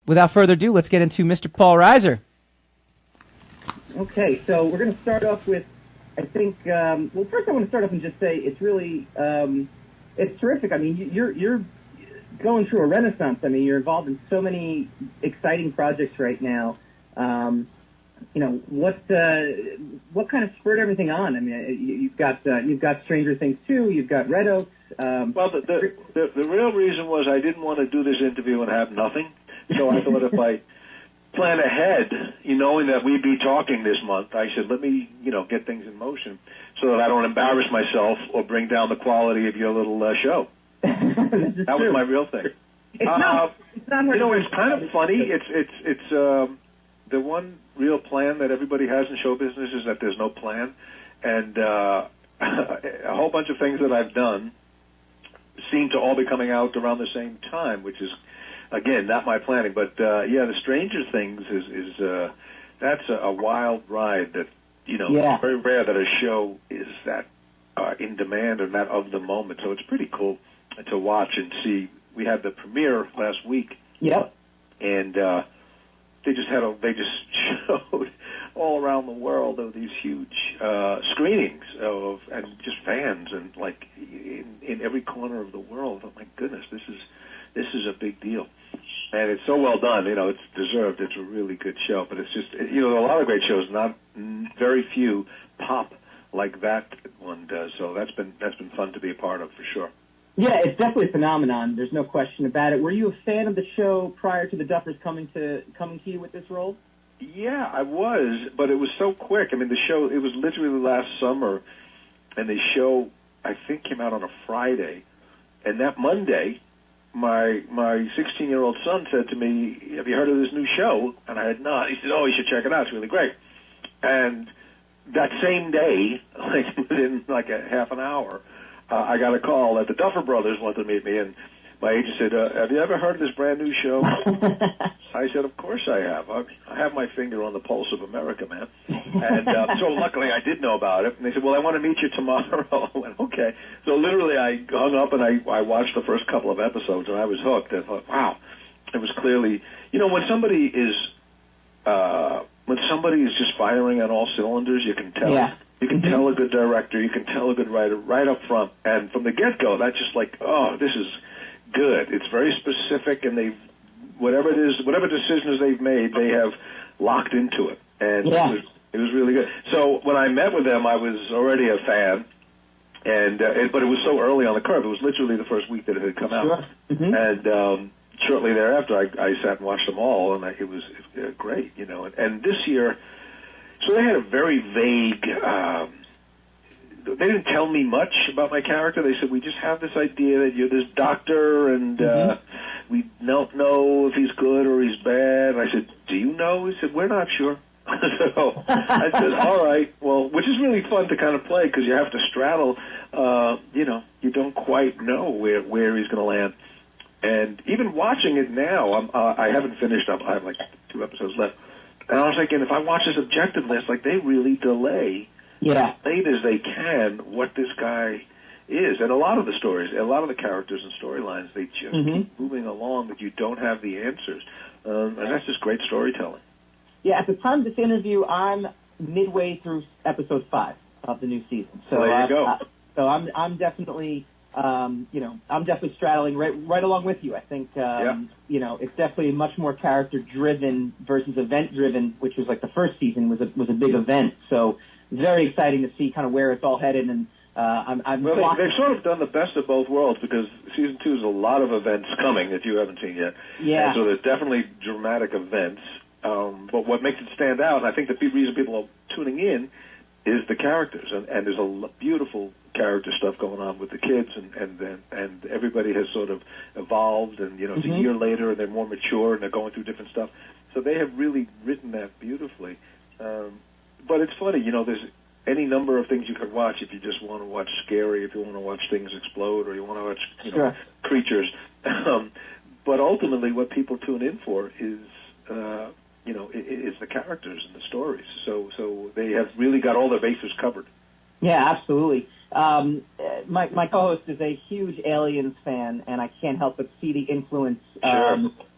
without further ado, let's get into Mr. Paul Reiser. Okay, so we're going to start off with, I think, well, first I want to start off and just say it's really, it's terrific. I mean, you're going through a renaissance. I mean, you're involved in so many exciting projects right now. You know, what kind of spurred everything on? I mean, you've got Stranger Things 2, you've got Red Oaks. Well, the real reason was I didn't want to do this interview and have nothing. So I thought if I plan ahead, knowing that we'd be talking this month, I said, let me, get things in motion so that I don't embarrass myself or bring down the quality of your little show. That was my real thing. It's not it's kind of funny. It's the one real plan that everybody has in show business is that there's no plan. And a whole bunch of things that I've done seem to all be coming out around the same time, which is, again, not my planning. But, the Stranger Things is that's a wild ride that, it's very rare that a show is that in demand or that of the moment. So it's pretty cool to watch and see. We had the premiere last week. Yep. And they just showed all around the world of these huge screenings and just fans and like in every corner of the world. Oh my goodness, this is a big deal, and it's so well done. It's deserved. It's a really good show, but it's just a lot of great shows. Not very few pop like that one does. So that's been fun to be a part of for sure. Yeah, it's definitely a phenomenon. There's no question about it. Were you a fan of the show prior to the Duffers coming to you with this role? Yeah, I was, but it was so quick. I mean, the show, it was literally last summer, and the show, I think, came out on a Friday. And that Monday, my 16-year-old son said to me, have you heard of this new show? And I had not. He said, oh, you should check it out. It's really great. And that same day, like within like a half an hour, I got a call that the Duffer Brothers wanted to meet me, and my agent said, have you ever heard of this brand new show? I said, of course I have. I have my finger on the pulse of America, man. And so luckily I did know about it. And they said, well, I want to meet you tomorrow. I went, okay. So literally I hung up and I watched the first couple of episodes, and I was hooked. I thought, wow, it was clearly, when somebody is just firing on all cylinders, you can tell. Yeah. You can tell a good director, you can tell a good writer right up front. And from the get-go, that's just like, oh, this is good. It's very specific, and whatever decisions they've made, they have locked into it. And it was really good. So when I met with them, I was already a fan, and but it was so early on the curve. It was literally the first week that it had come out. Sure. Mm-hmm. And shortly thereafter, I sat and watched them all, and it was great, And this year, so they had a very vague, they didn't tell me much about my character. They said, we just have this idea that you're this doctor, and we don't know if he's good or he's bad. And I said, do you know? He said, we're not sure. So I said, all right, well, which is really fun to kind of play because you have to straddle, you don't quite know where he's going to land. And even watching it now, I haven't finished up. I have like 2 episodes left. And I was thinking, if I watch this objectively, it's like they really delay as late as they can what this guy is. And a lot of the stories, a lot of the characters and storylines, they just keep moving along, but you don't have the answers. And that's just great storytelling. Yeah, at the time of this interview, I'm midway through episode 5 of the new season. So there you go. So I'm definitely... I'm definitely straddling right along with you. I think, it's definitely much more character-driven versus event-driven, which was like the first season was a big event. So very exciting to see kind of where it's all headed. And they've sort of done the best of both worlds because season 2 is a lot of events coming that you haven't seen yet. Yeah. And so there's definitely dramatic events. But what makes it stand out, and I think the reason people are tuning in, is the characters, and there's a beautiful character stuff going on with the kids, and everybody has sort of evolved, and it's a year later, and they're more mature, and they're going through different stuff. So they have really written that beautifully. But it's funny, there's any number of things you could watch if you just want to watch scary, if you want to watch things explode, or you want to watch creatures. But ultimately, what people tune in for is. It's the characters and the stories. So they have really got all their bases covered. Yeah, absolutely. My co-host is a huge Aliens fan, and I can't help but see the influence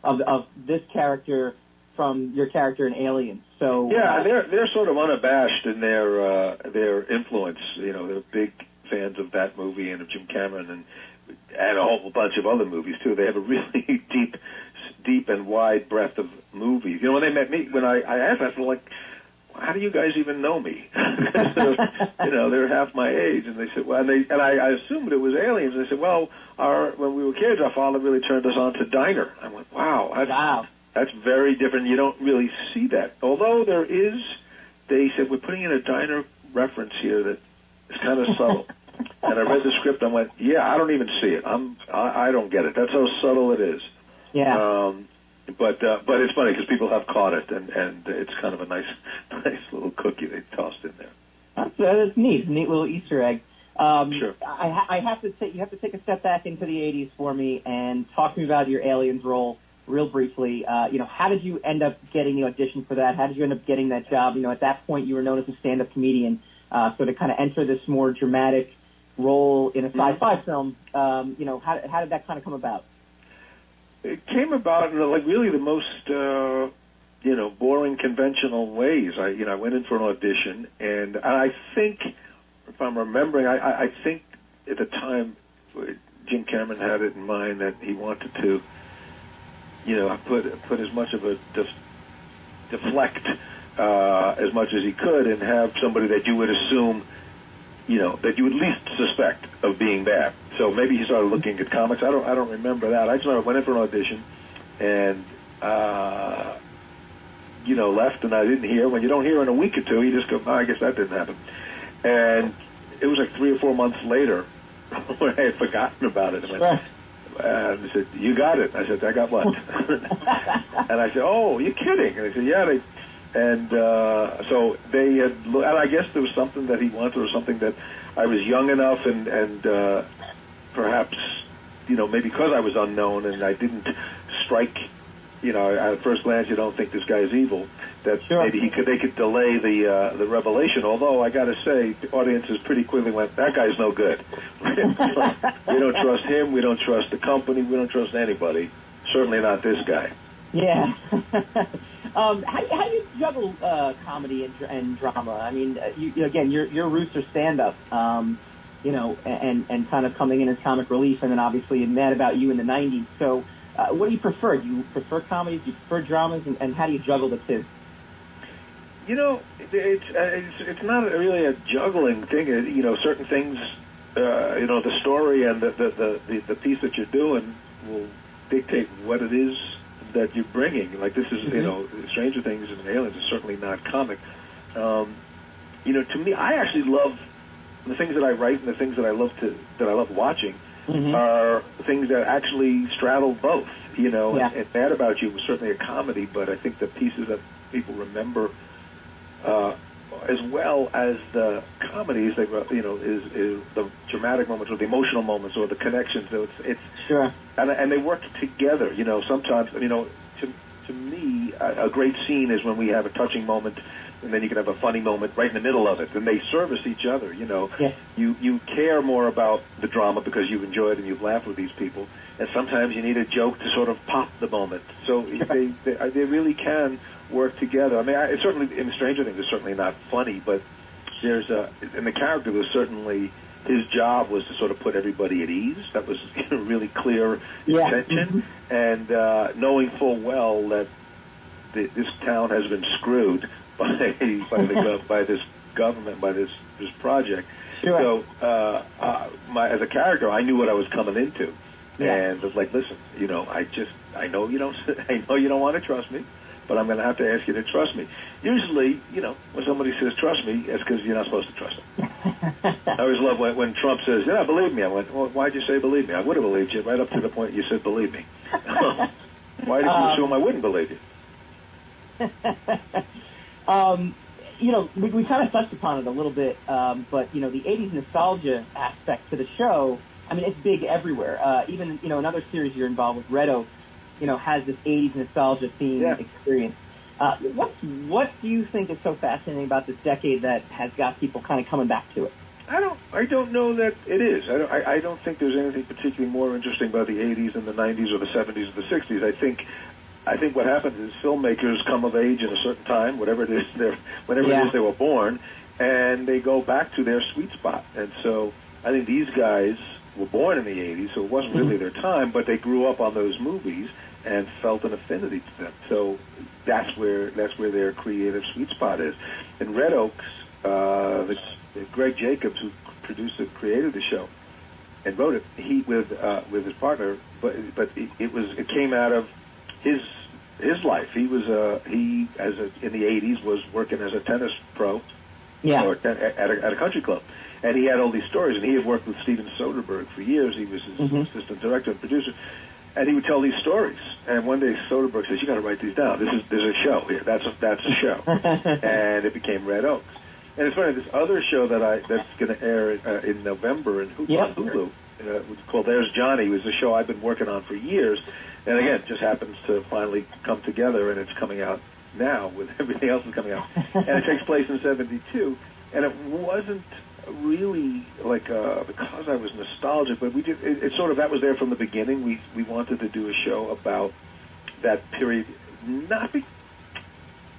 of this character from your character in Aliens. So yeah, they're sort of unabashed in their influence. You know, they're big fans of that movie and of Jim Cameron and a whole bunch of other movies too. They have a really deep and wide breadth of movies. You know, when they met me, when I asked, I said, like, how do you guys even know me? You know, they're half my age, and they said, well, and I assumed it was Aliens. They said, well, when we were kids, our father really turned us on to Diner. I went, wow. That's very different. You don't really see that. Although there is, they said, we're putting in a Diner reference here that is kind of subtle. And I read the script, I went, yeah, I don't even see it. I don't get it. That's how subtle it is. Yeah. But it's funny because people have caught it, and it's kind of a nice little cookie they tossed in there. That's neat little Easter egg. Sure. I have to you have to take a step back into the 80s for me and talk to me about your Aliens role real briefly. You know, how did you end up getting the audition for that? How did you end up getting that job? You know, at that point you were known as a stand-up comedian, so to kind of enter this more dramatic role in a sci-fi film, you know, how did that kind of come about? It came about in like really the most you know, boring conventional ways. I went in for an audition, and I think, if I'm remembering, I think at the time Jim Cameron had it in mind that he wanted to, you know, put as much of a deflect as much as he could, and have somebody that you would assume, you know, that you would least suspect of being bad. So maybe he started looking at comics. I don't remember that. I just went in for an audition, and you know, left, and I didn't hear. When you don't hear in a week or two, you just go, oh, I guess that didn't happen. And it was like 3 or 4 months later when I had forgotten about it. And they said, you got it. I said, I got what? And I said, oh, you're kidding. And they said, yeah, so they had, and I guess there was something that he wanted, or something that I was young enough, and perhaps, you know, maybe because I was unknown and I didn't strike, you know, at first glance you don't think this guy's evil, that sure. Maybe they could delay the revelation. Although I got to say, the audiences pretty quickly went, that guy's no good. We don't trust him. We don't trust the company. We don't trust anybody. Certainly not this guy. Yeah. How do you juggle comedy and drama? I mean, again, your roots are stand-up, you know, and kind of coming in as comic relief, and then obviously Mad About You in the 90s. So what do you prefer? Do you prefer comedies? Do you prefer dramas? And how do you juggle the two? You know, it's not really a juggling thing. You know, certain things, you know, the story and the piece that you're doing will dictate what it is that you're bringing. Like this is, you know, Stranger Things and Aliens is certainly not comic. You know, to me, I actually love the things that I write, and the things that I love watching are things that actually straddle both. You know, and Mad About You was certainly a comedy, but I think the pieces that people remember, as well as the comedies, they, you know, is the dramatic moments or the emotional moments or the connections. So it's sure, and they work together. You know, sometimes, you know, to me, a great scene is when we have a touching moment, and then you can have a funny moment right in the middle of it, and they service each other. You know, you care more about the drama because you've enjoyed and you've laughed with these people, and sometimes you need a joke to sort of pop the moment. So they really can work together. I mean, certainly in Stranger Things, it's certainly not funny, but there's and the character was certainly, his job was to sort of put everybody at ease. That was really clear intention, and knowing full well that this town has been screwed by this government, by this project. Sure. So as a character, I knew what I was coming into, and was like, listen, you know, I know you don't want to trust me, but I'm going to have to ask you to trust me. Usually, you know, when somebody says trust me, it's because you're not supposed to trust them. I always love when Trump says, yeah, believe me. I went, well, why'd you say believe me? I would have believed you right up to the point you said believe me. Why did you assume I wouldn't believe you? You know, we kind of touched upon it a little bit, but, you know, the 80s nostalgia aspect to the show, I mean, it's big everywhere. Even, you know, another series you're involved with, Red Oak, you know, has this 80s nostalgia theme experience. What do you think is so fascinating about this decade that has got people kind of coming back to it? I don't know that it is. I don't think there's anything particularly more interesting about the 80s and the 90s or the 70s or the 60s. I think I think what happens is filmmakers come of age at a certain time, whatever it is they were born, and they go back to their sweet spot. And so I think these guys were born in the 80s, so it wasn't really their time, but they grew up on those movies and felt an affinity to them. So that's where their creative sweet spot is. In Red Oaks, Greg Jacobs, who produced and created the show and wrote it, he with his partner, but it came out of his life. He was in the 80s was working as a tennis pro, or at a country club, and he had all these stories. And he had worked with Steven Soderbergh for years. He was his assistant director and producer, and he would tell these stories. And one day Soderbergh says, "You got to write these down. There's a show here. That's a show," and it became Red Oaks. And it's funny, this other show that's going to air in November on Hulu, called There's Johnny, was a show I've been working on for years, and again, just happens to finally come together, and it's coming out now with everything else is coming out. And it takes place in '72, and it wasn't really like because I was nostalgic, but it sort of, that was there from the beginning. We wanted to do a show about that period,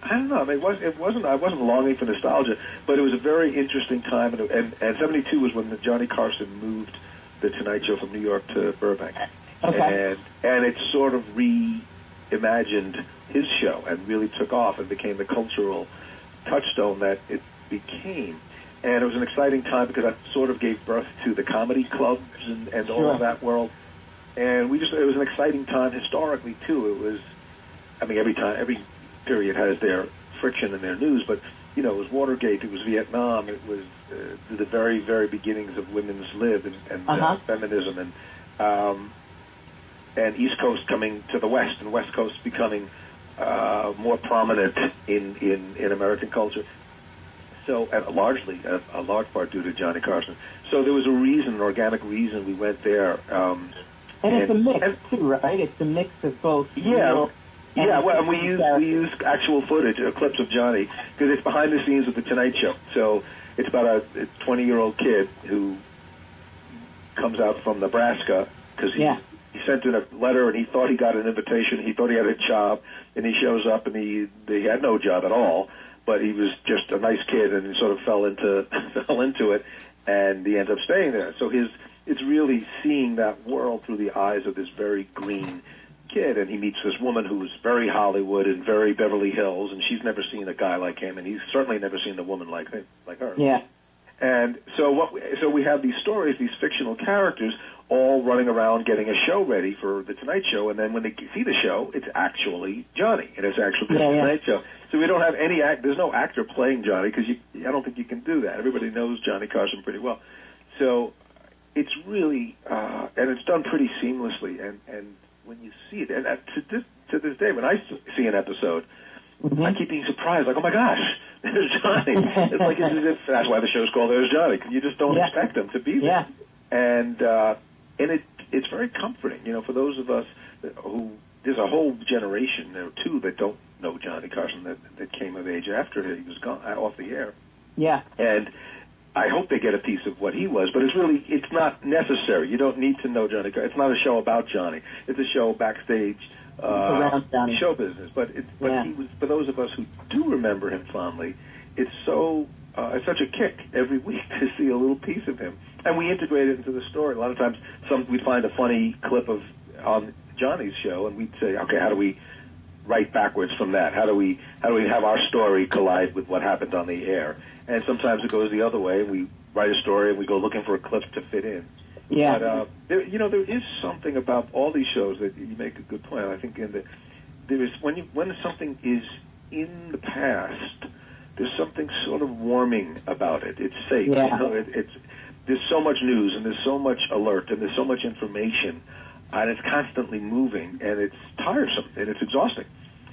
I don't know. I mean, I wasn't longing for nostalgia, but it was a very interesting time. And '72 was when Johnny Carson moved the Tonight Show from New York to Burbank, and it sort of reimagined his show and really took off and became the cultural touchstone that it became. And it was an exciting time because I sort of gave birth to the comedy clubs and all of that world. And it was an exciting time historically too. It was, I mean, every period has their friction in their news, but it was Watergate, it was Vietnam, it was the very, very beginnings of women's lib and feminism, and East Coast coming to the West, and West Coast becoming more prominent in American culture. So, and largely, a large part due to Johnny Carson. So there was an organic reason we went there. And it's a mix too, right? It's a mix of both. And we use actual footage, clips of Johnny, because it's behind the scenes of the Tonight Show. So it's about a 20-year-old kid who comes out from Nebraska because he sent in a letter and he thought he got an invitation. He thought he had a job, and he shows up and he had no job at all. But he was just a nice kid, and he sort of fell into it, and he ended up staying there. So it's really seeing that world through the eyes of this very green kid, and he meets this woman who's very Hollywood and very Beverly Hills, and she's never seen a guy like him, and he's certainly never seen a woman like her. Yeah. And so we have these stories, these fictional characters, all running around getting a show ready for the Tonight Show, and then when they see the show, it's actually Johnny, and it's actually the Tonight Show. So we don't have there's no actor playing Johnny, because I don't think you can do that. Everybody knows Johnny Carson pretty well. So it's really, and it's done pretty seamlessly, and when you see it, and to this day, when I see an episode, I keep being surprised, like, oh my gosh, there's Johnny. It's like that's why the show's called There's Johnny, because you just don't expect him to be there. And it's very comforting, for those of us who, there's a whole generation or two that don't know Johnny Carson that came of age after he was gone off the air. Yeah. And I hope they get a piece of what he was, but it's not necessary. You don't need to know Johnny Carson. It's not a show about Johnny. It's a show backstage, show business. But he was, for those of us who do remember him fondly, it's such a kick every week to see a little piece of him. And we integrate it into the story. A lot of times we'd find a funny clip on Johnny's show, and we'd say, okay, how do we write backwards from that? How do we have our story collide with what happened on the air? And sometimes it goes the other way. We write a story and we go looking for a clip to fit in. Yeah. But there is something about all these shows that you make a good point. I think there is when something is in the past, there's something sort of warming about it. It's safe. Yeah. There's so much news and there's so much alert and there's so much information, and it's constantly moving, and it's tiresome and it's exhausting.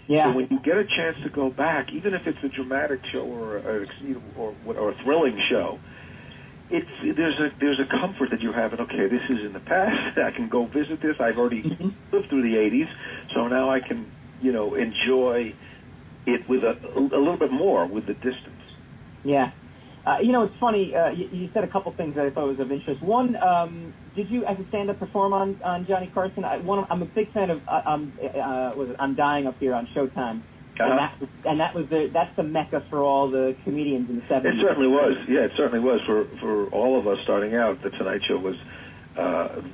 Yeah. So when you get a chance to go back, even if it's a dramatic show or a thrilling show, there's a comfort that you have in, okay, this is in the past. I can go visit this. I've already lived through the 80s, so now I can enjoy it with a little bit more with the distance. Yeah. It's funny. You said a couple things that I thought was of interest. One, did you, as a stand-up, perform on Johnny Carson? I'm a big fan of I'm Dying Up Here on Showtime, that's the mecca for all the comedians in the '70s. It certainly was. Yeah, it certainly was for all of us starting out. The Tonight Show was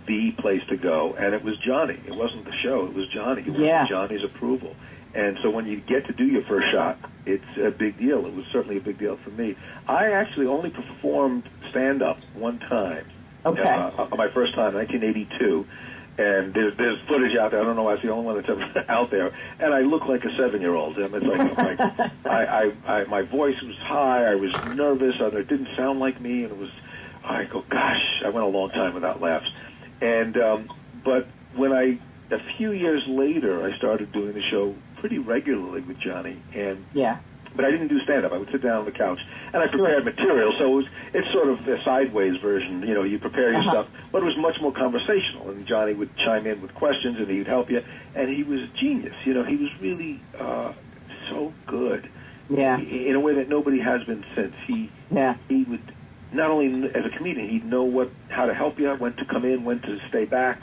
the place to go, and it was Johnny. It wasn't the show. It was Johnny. It was Johnny's approval. And so when you get to do your first shot, it's a big deal. It was certainly a big deal for me. I actually only performed stand-up one time. Okay. My first time, 1982. And there's footage out there. I don't know why it's the only one that's ever out there. And I look like a 7-year-old. It's like my voice was high. I was nervous. It didn't sound like me. And I go, gosh, I went a long time without laughs. And but when a few years later, I started doing the show pretty regularly with Johnny, but I didn't do stand-up. I would sit down on the couch, and I prepared material, so it's sort of a sideways version. You prepare your stuff, but it was much more conversational, and Johnny would chime in with questions, and he'd help you, and he was a genius. He was really so good in a way that nobody has been since. He would, not only as a comedian, he'd know how to help you, when to come in, when to stay back,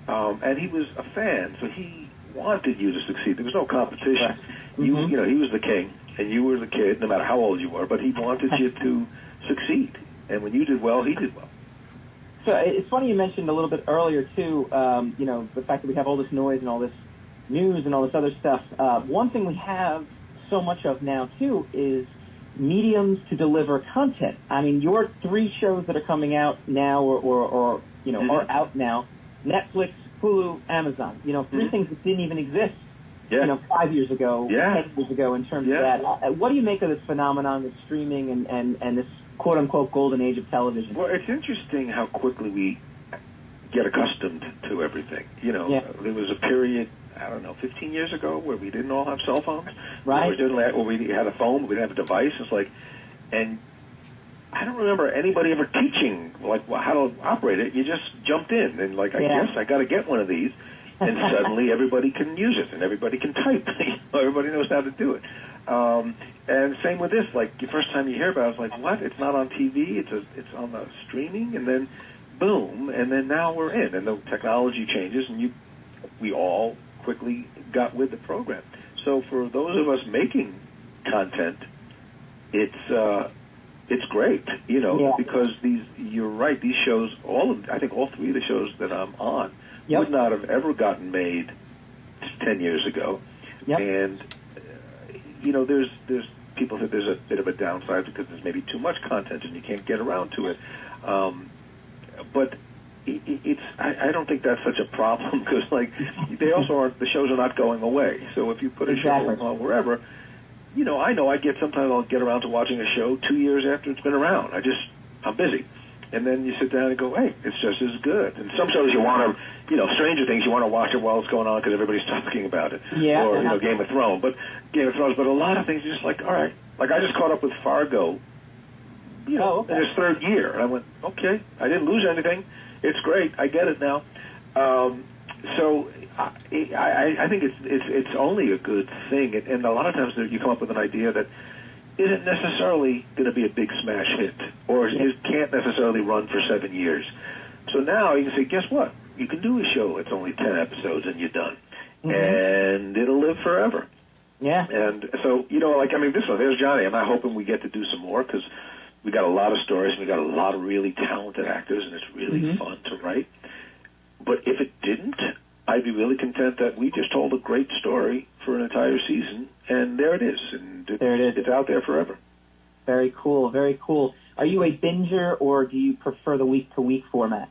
and he was a fan, so he wanted you to succeed. There was no competition. Right. He was the king, and you were the kid, no matter how old you were, but he wanted you to succeed. And when you did well, he did well. So it's funny you mentioned a little bit earlier, too, the fact that we have all this noise and all this news and all this other stuff. One thing we have so much of now, too, is mediums to deliver content. I mean, your 3 shows that are coming out now or are out now, Netflix, Hulu, Amazon, 3 things that didn't even exist, 5 years ago, 10 years ago in terms of that. What do you make of this phenomenon with streaming and this quote-unquote golden age of television? Well, it's interesting how quickly we get accustomed to everything. There was a period, 15 years ago where we didn't all have cell phones. Right. Or we had a phone, but we didn't have a device. It's like, and I don't remember anybody ever teaching how to operate it. You just jumped in and I guess I got to get one of these, and suddenly everybody can use it and everybody can type. Everybody knows how to do it. And same with this. The first time you hear about it, it's like, what? It's not on TV. It's on the streaming, and then boom, and then now we're in, and the technology changes, and we all quickly got with the program. So for those of us making content, it's great, because you're right, these shows, I think all 3 of the shows that I'm on would not have ever gotten made 10 years ago. Yep. And, there's people that there's a bit of a downside because there's maybe too much content and you can't get around to it. But I don't think that's such a problem because, they also the shows are not going away. So if you put a show on wherever, I know sometimes I'll get around to watching a show 2 years after it's been around. I'm busy. And then you sit down and go, hey, it's just as good. And some shows you want to, Stranger Things, you want to watch it while it's going on because everybody's talking about it. Yeah. Or, Game of Thrones. But a lot of things you're just like, all right. I just caught up with Fargo, in its 3rd year. And I went, okay, I didn't lose anything. It's great. I get it now. So I think it's only a good thing. And a lot of times you come up with an idea that isn't necessarily going to be a big smash hit, or it can't necessarily run for 7 years. So now you can say, guess what? You can do a show that's only 10 episodes and you're done. Mm-hmm. And it'll live forever. Yeah. And so, this one, there's Johnny. I'm not hoping we get to do some more because we got a lot of stories and we got a lot of really talented actors and it's really fun to write. But if it didn't, I'd be really content that we just told a great story for an entire season, and there it is. And there it is. It's out there forever. Very cool, very cool. Are you a binger, or do you prefer the week-to-week format?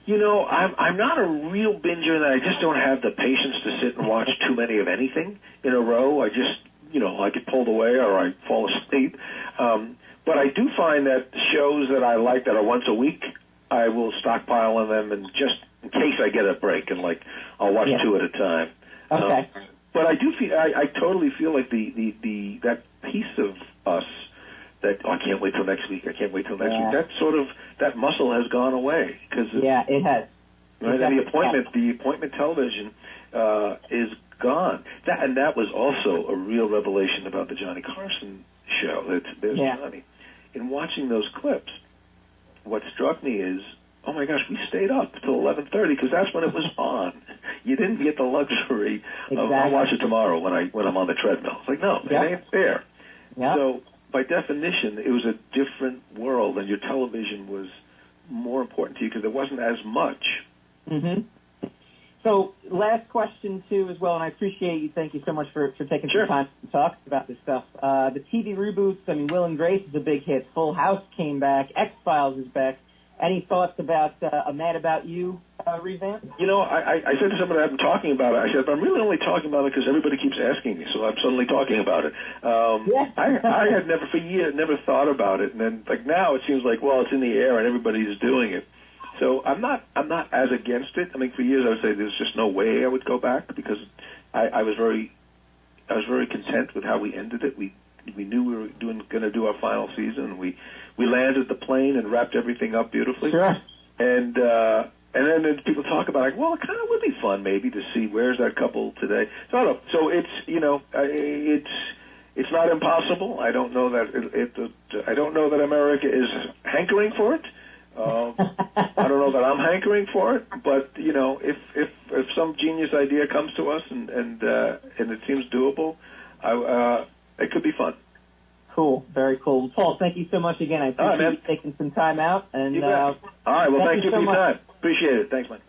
I'm not a real binger in that I just don't have the patience to sit and watch too many of anything in a row. I just, I get pulled away or I fall asleep. But I do find that shows that I like that are once a week, I will stockpile on them and just in case I get a break and I'll watch 2 at a time. Okay. But I do feel I totally feel like the that piece of us that I can't wait till next week. I can't wait till next week. That muscle has gone away because it has. Right, and the appointment television is gone. That was also a real revelation about the Johnny Carson show. There's Johnny. In watching those clips, what struck me is, oh my gosh, we stayed up till 11:30 because that's when it was on. You didn't get the luxury of I'll watch it tomorrow when I'm on the treadmill. It's like, no, it ain't fair. Yep. So by definition, it was a different world, and your television was more important to you because there wasn't as much. Mm-hmm. So last question, too, as well, and I appreciate you. Thank you so much for taking some time to talk about this stuff. The TV reboots, I mean, Will and Grace is a big hit. Full House came back. X-Files is back. Any thoughts about a Mad About You revamp? You know, I said to somebody I've been talking about it, I said, but I'm really only talking about it because everybody keeps asking me, so I'm suddenly talking about it. I had never, for years, never thought about it, and then, like, now it seems like, well, it's in the air and everybody's doing it. So I'm not as against it. I mean, for years I would say there's just no way I would go back because I was very content with how we ended it. We knew we were going to do our final season, and we landed the plane and wrapped everything up beautifully. Sure. And then people talk about, like, well, it kind of would be fun maybe to see where's that couple today. So I don't know. So it's, you know, it's not impossible. I don't know that I don't know that America is hankering for it. I don't know that I'm hankering for it, but you know, if some genius idea comes to us and it seems doable, it could be fun. Cool, very cool. Paul, thank you so much again. I appreciate you taking some time out. And all right, well, thank you for your time. Appreciate it. Thanks, man.